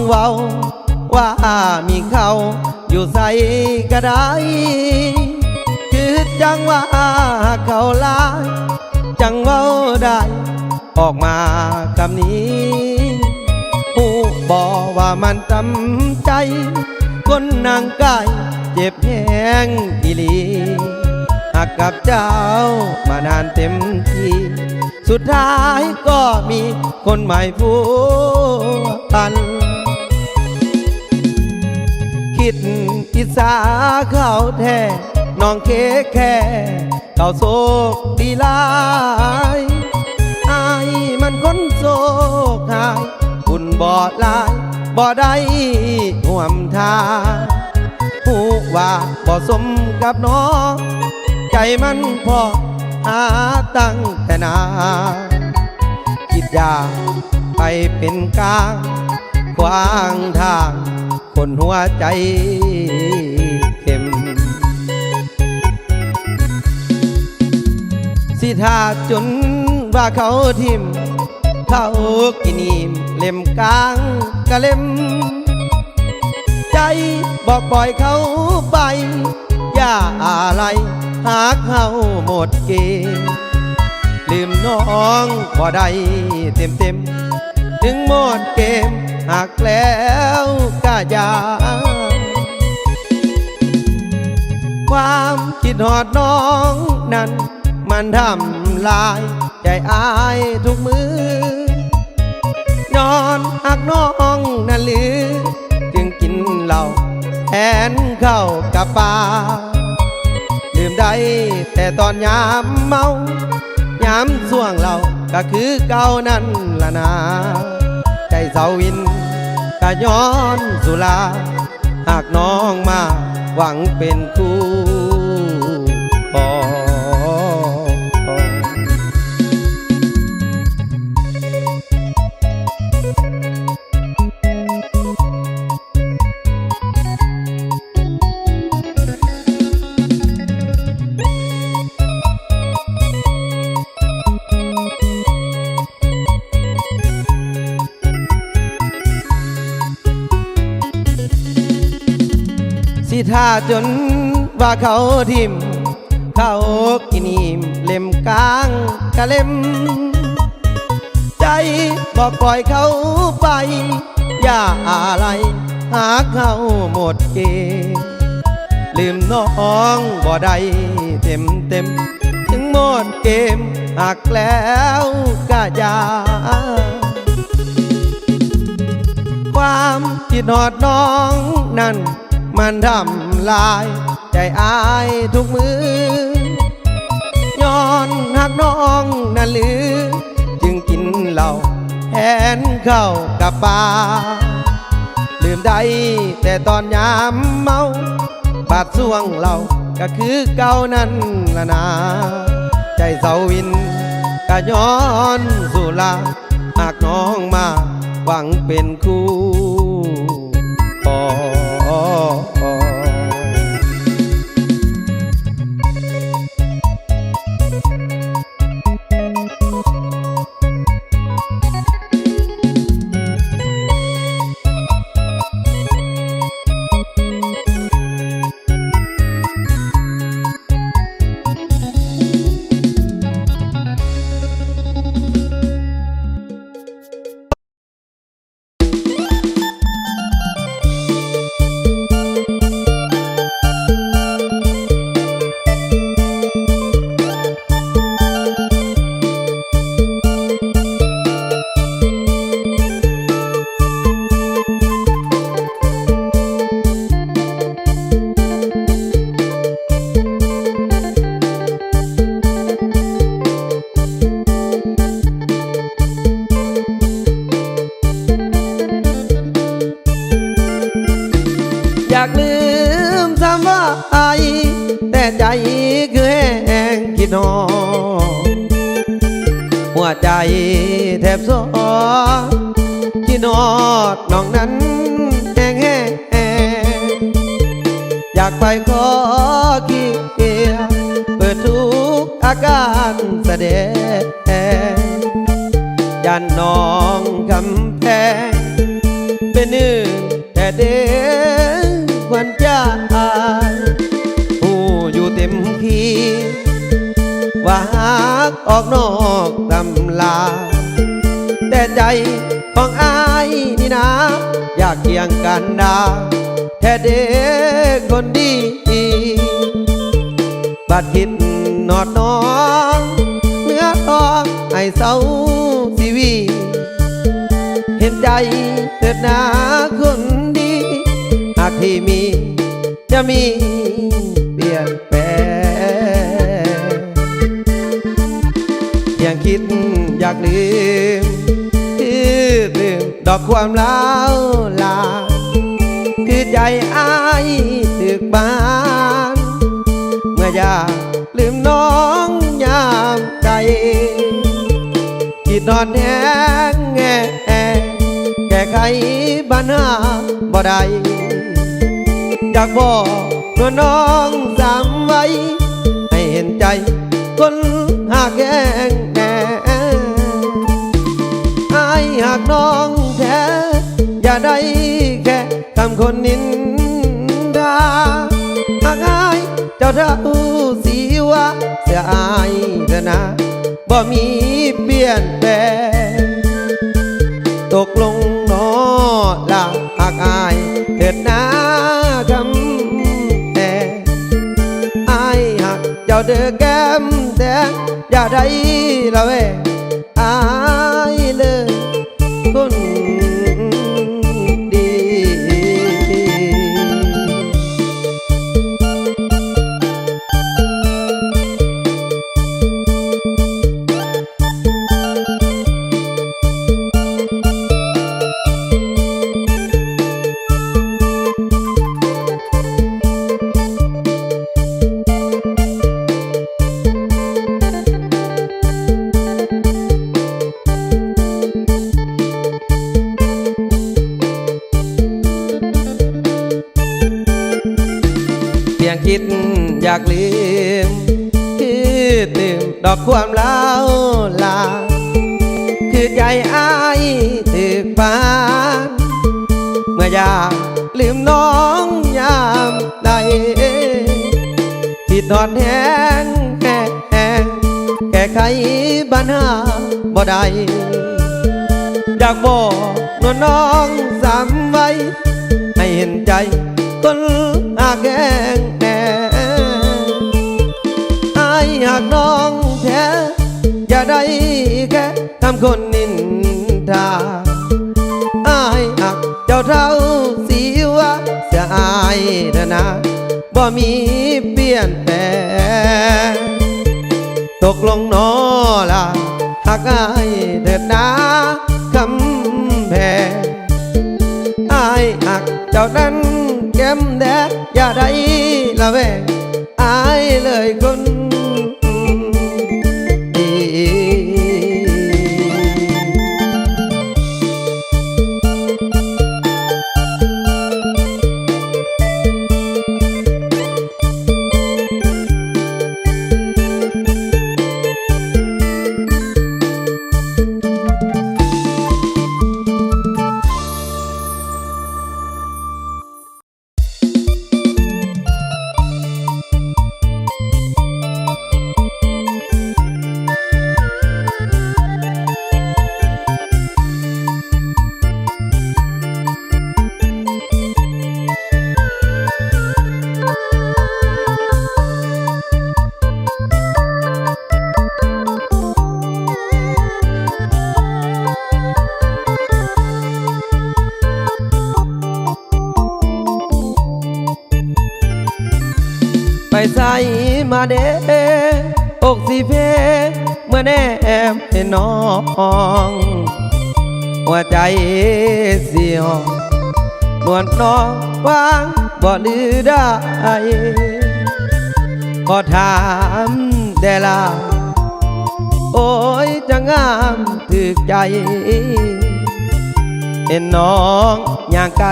เว้าว่ามีเขาอยู่ใส่ก็ได้คือจังว่าเขาลายจังเว้าได้ออกมาคำนี้ผู้บอกว่ามันจำใจคนนางกายเจ็บแห้งอีหลีหักกับเจ้ามานานเต็มทีสุดท้ายก็มีคนใหม่ผัวพันคิดอิสาเขาแท้น้องเคแค่เขาโศกดีลายอายมันคนโศกหายคุณบ่ลายบ่ได้ห่วมทาผู้ว่าบ่สมกับน้องใจมันพอหาตั้งแต่นาคิดอยากไปเป็นกลางขวางทางคนหัวใจเข้มสิท่าจนว่าเขาทิมเขากินอิ่มเล่มกลางกะเล่มใจบอกปล่อยเขาไปอย่าอะไรหากเขาหมดเกณฑ์ลืมน้องบ่ได้เต็มถึงหมดเกมหากแล้วก็อย่าความคิดหอดน้องนั้นมันทำลายใจอายทุกมือนอนหักน้องนั่นหรือจึงกินเหล้าแทนเข้ากับปลาลืมได้แต่ตอนยามเมายามส่วงเราก็คือเก่านั่นละนาใจเสาวินก็ย้อนสุราหากน้องมาหวังเป็นคู่ปอสิท่าจนว่าเขาทิมเขากินอิ่มเล่มกลางกะเล่มใจบอกปล่อยเขาไปอย่าอะไรหากเขาหมดเกณฑ์ลืมน้องบ่ได้เต็มถึงหมดเกมหักแล้วก็อย่าความคิดหอดน้องนั้นมันทำลายใจอายทุกมือย้อนหักน้องนั่นหรือจึงกินเหล้าแทนเข้ากับปลาลืมได้แต่ตอนยามเมาบาดส่วงเราก็คือเก่านั่นละนาใจเสาวินก็ย้อนสุราหากน้องมาหวังเป็นคู่ปออยากลืมคำว่าไอแต่ใจคือแห้งคิดหอหัวใจแทบสอคิดหอดน้องนั้นแห้งอยากไปขอขี้เกียจเปิดทุกอาการแสดงยันน้องกำแพง เป็นอื่นแต่เด็กวันจะอายผู้อยู่เต็มที่ว่าหากออกนอกตำลาแต่ใจของอายนี่นะอยากเคียงกันดาแท้เด็กคนดีบัดคิดนอดน้องเนื้อทองให้เศร้าชีวิตเห็นใจเถิดนาคนดีหากที่มีจะมีเปลี่ยนแปลงยังคิดอยากลืมดอกความล้าวลาคือใจอายถึกบานเมื่ออยากลืมน้องยามใจคิดนอนแห้งแง่แก้ไขปัญหาบ่ได้อยากบอกน้องสามไว้ให้เห็นใจคนหากแย่งแน่อายหากน้องแท้อย่าได้แค่คำคนนินดาหากอายเจ้าเท่าสีว่าเสียอายเถอะนะบ่มีเปลี่ยนแปลงตกลงนอละหากอายเถิดนะคำแต่อายหากเจ้าเด้อแก้มแต่อย่าได้ละเวอายเลยคนดียังคิดอยากลืมคือตื่มดอกความล้าวลาคือใจอายถึกปานเมื่ออยากลืมน้องยามใดคิดทอดแห้งแก้ไขปัญหาบ่ได้อยากบอกน้องสามไว้ให้เห็นใจคนหากแห้งอายหากน้องแท้อย่าได้แค่ทำคนนินทาอายหากเจ้าเท่าสีว่าเสียอายเถอะนะบ่มีเปลี่ยนแปลงตกลงนอละหากอายเถิดนะคำแพงอายหากเจ้านั้นแก้มแดดอย่าได้ละแวงอายเลยคนดีไปใส่มาเด้อกสิเพเมื่อแนมเห็นน้องหัวใจเสียวนวลน้องวางบ่ลือได้ขอถามแต่ละโอ้ยจะงามถึกใจเห็นน้องอย่างไกล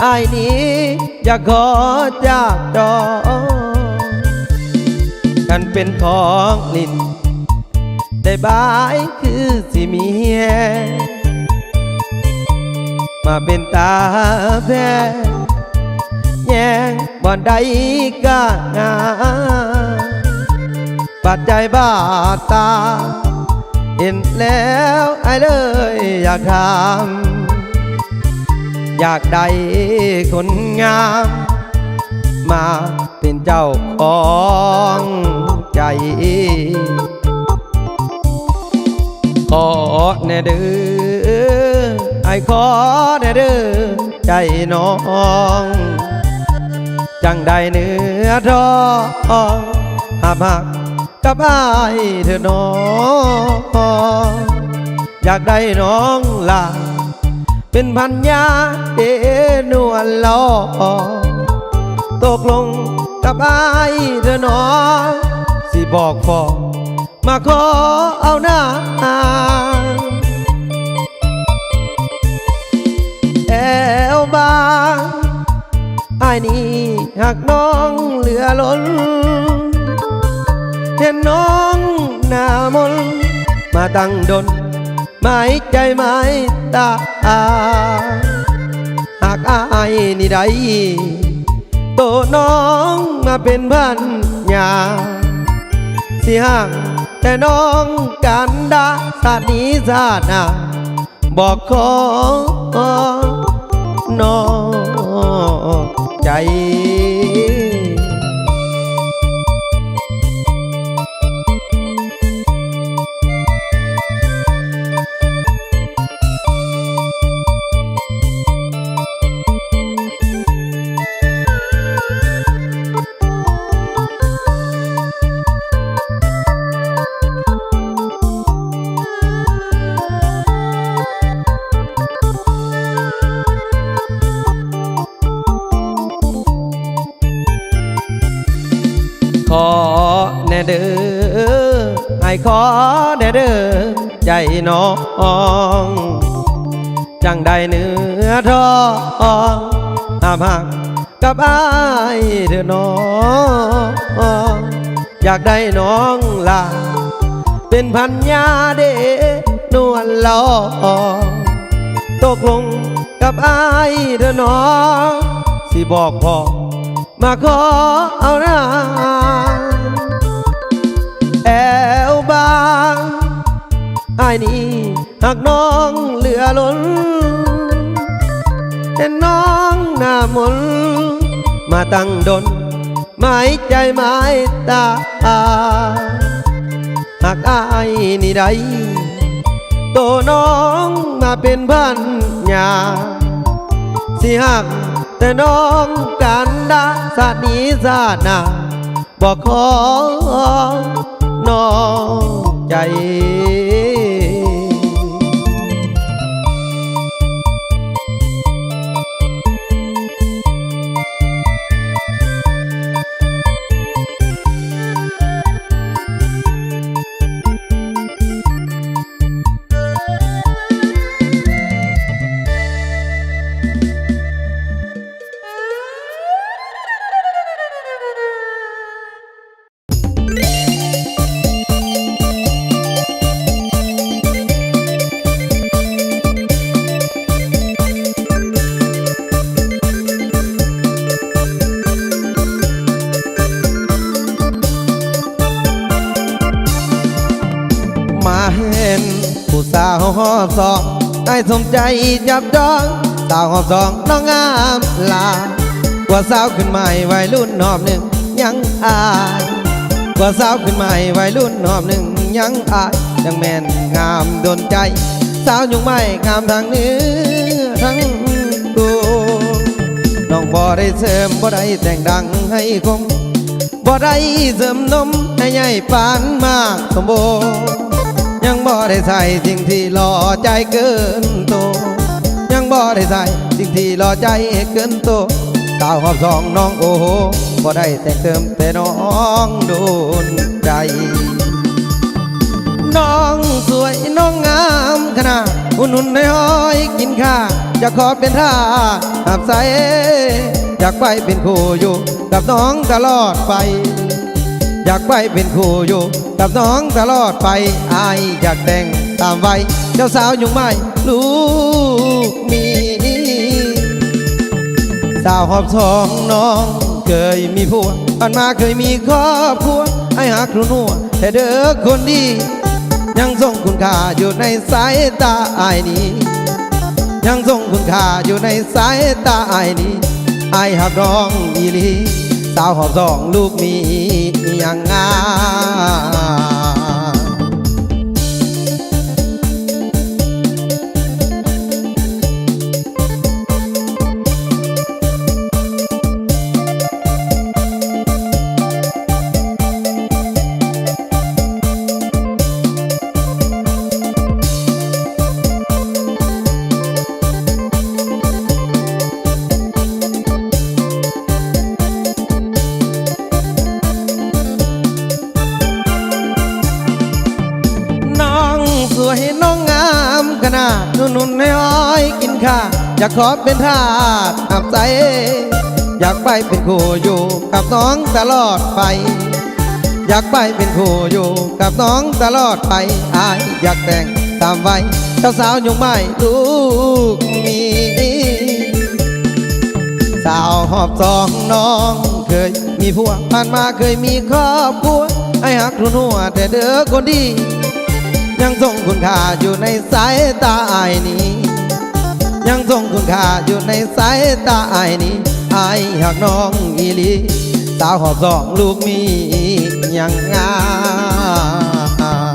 อ้ายนี้อยากขอจากดอกกันเป็นของลิ้นได้บายคือสิมี มาเป็นตาแพ้แย่งบ่อนใดก็งาปัจจัยบาดตาเห็นแล้วไอ้เลยอยากทำอยากได้คนงามมาเป็นเจ้าของใจขอแน่เด้อไอ้ขอแน่เด้อใจน้องจังได้เนื้อทองหักกับอ้ายเธอน้องอยากได้น้องลาเป็นพันยาเดนวลล้อตกลงกับอ้ายเธอน้องสิบอกพอมาขอเอาหน้าแอวบางอ้ายนี่หักน้องเหลือล้นเห็นน้องหน้ามนมาตั้งดนหมายใจหมายตาหากอ้ายนี่ได้โตน้องมาเป็นพันยาสิห่างแต่น้องกันดาศาสนี้ศาสนาบอกขอน้องใจขอแน่เด้อไอ้ขอแน่เด้อใจน้องจังได้เนื้อทองหักกับอ้ายเธอน้องอยากได้น้องลาเป็นพันยาเดนวลล้อตกลงกับอ้ายเธอน้องสิบอกพ่อมาขอเอาหน้าแอวบางอ้ายนี่หากน้องเหลือล้นเห็นน้องหน้ามนมาตั้งดนหมายใจหมายตาหากอ้ายนี่ได้โตน้องมาเป็นพันยาสิหักแต่น้องกันดาศาสนี้ศาสนาบอกขอน้องใจเห็นผู้สาวหอบสองได้สมใจจับดองสาวหอบสองน้องงามลากว่าสาวขึ้นใหม่วัยรุ่นหอบหนึ่งยังอายกว่าสาวขึ้นใหม่วัยรุ่นหอบหนึ่งยังอายยังแม่นงามโดนใจสาวยุงไม่งามทางเนื้อทั้งตัวน้องบ่ได้เสริมบ่ได้แต่งดังให้คมบ่ได้เสริมนมให้ใหญ่ปานมากสมบูรณ์ยังบ่ได้ใส่สิ่งที่หล่อใจเกินโตยังบ่ได้ใส่สิ่งที่หล่อใจเกินโตสาวหอบสองน้องโอ้โหบ่ได้แต่งเติมแต่น้องโดนใจน้องสวยน้องงามขนาดหุ่นในห้อยกินข้าจะขอเป็นท่าหับใสอยากไปเป็นคู่อยู่กับน้องตลอดไปอยากไปเป็นคู่อยู่กับน้องตลอดไปอายอยากแต่งตามวัยเจ้าสาวยุงไม่ลูกมี สาวหอบสองน้องเคยมีผัวผ่านมาเคยมีครอบครัวให้หักครูนัวแต่เด้อคนดียังทรงคุณค่าอยู่ในสายตาอายนี้ยังทรงคุณค่าอยู่ในสายตาอายนี้อายหักร้องอีหลีสาวหอบสองลูกมีอย่างงามสวยน้องงามขนาดนุ่นให้อ้อยกินข้าอยากขอเป็นทาสอับใจอยากไปเป็นคู่อยู่กับน้องตลอดไปอยากไปเป็นคู่อยู่กับน้องตลอดไปอายอยากแต่งตามไว้เจ้าสาวยุงไม่ลูกมีสาวหอบสองน้องเคยมีผัวผ่านมาเคยมีครอบครัวให้หักทุนหัวแต่เด้อคนดียังทรงคุณค่าอยู่ในสายตาอายนี้ยังทรงคุณค่าอยู่ในสายตาอายนี้อายหักน้องอีหลีสาวหอบสองลูกมีอย่างงาม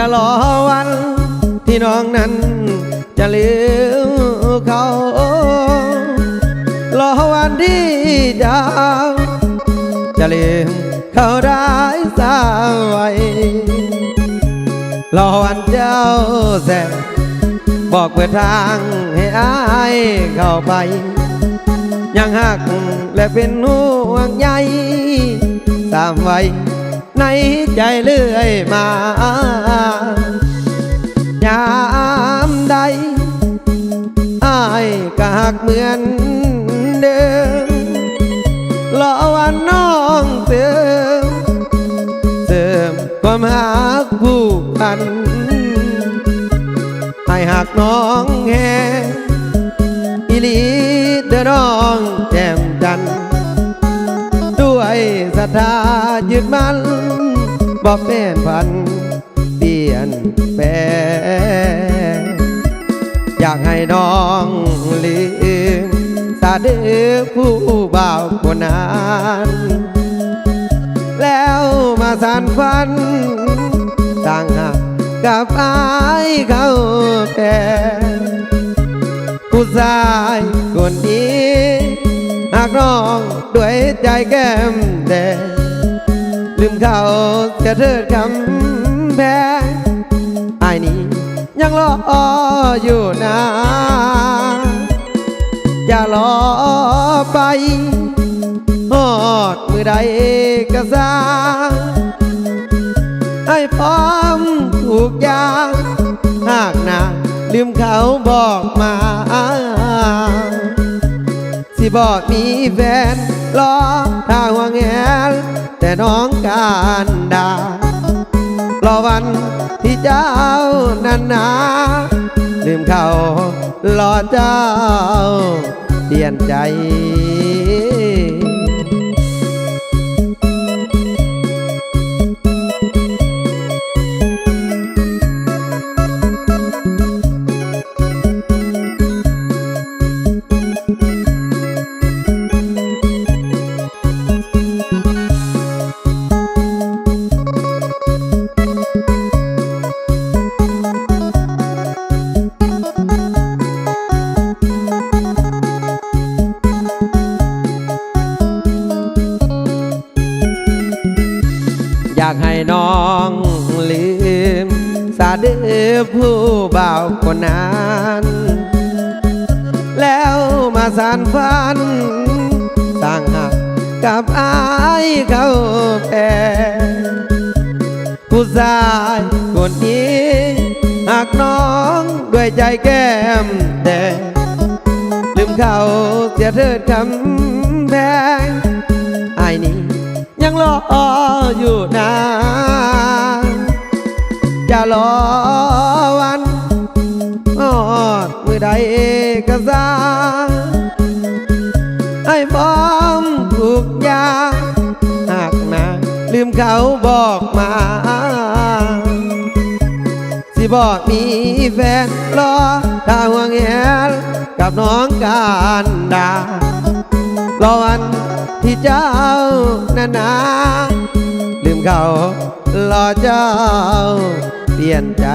จะรอวันที่น้องนั้นจะลืมเขารอวันที่จะลืมเขาได้สาวไว้รอวันเจ้าแสงบอกเปิดทางให้อายเข้าไปยังหักและเป็นห่วงใยตามไว้ในใจเลื่อยมายามใดอ้ายก็หักเหมือนเดิมรอวันน้องเสริมความหักผู้พันให้หักน้องแห่อีหลีเด้อน้องแจ่มจันด้วยศรัทธายึดมั่นบ่เปลี่ยนพันเปลี่ยนแปลงอยากให้น้องลืมสาดือผู้บ่าวคนนั้นแล้วมาสานฝันต่างหากกับอายเขาแก่ผู้ชายคนนี้หากน้องด้วยใจแก้มแดงลืมเขาจะเทิดคำแพงอายนี้ยังรออยู่นะอย่ารอไปฮอดมือใดก็สร้างให้พร้อมทุกอย่างหากนาลืมเขาบอกมาสิบอกมีแฟนรอถ้าห่วงแหนแต่น้องการดารอวันที่เจ้านั้นนาลืมเขารอเจ้าเปลี่ยนใจ สาเดือผู้บ่าวคนนั้นแล้วมาสานฝันสร้างหักกับอายเขาแก่ผู้ชายคนนี้หักน้องด้วยใจแก้มแดงลืมเขาเสียเถิดคำแพงอายนี้ยังรออยู่นานอย่ารอวันอดมือใดก็สาให้พร้อมทุกอย่างหากนางลืมเขาบอกมาสิบอกมีแฟนรอถ้าห่วงแหนกับน้องการดารอวันที่เจ้านาลืมเขารอเจ้าเปลี่ยนใจ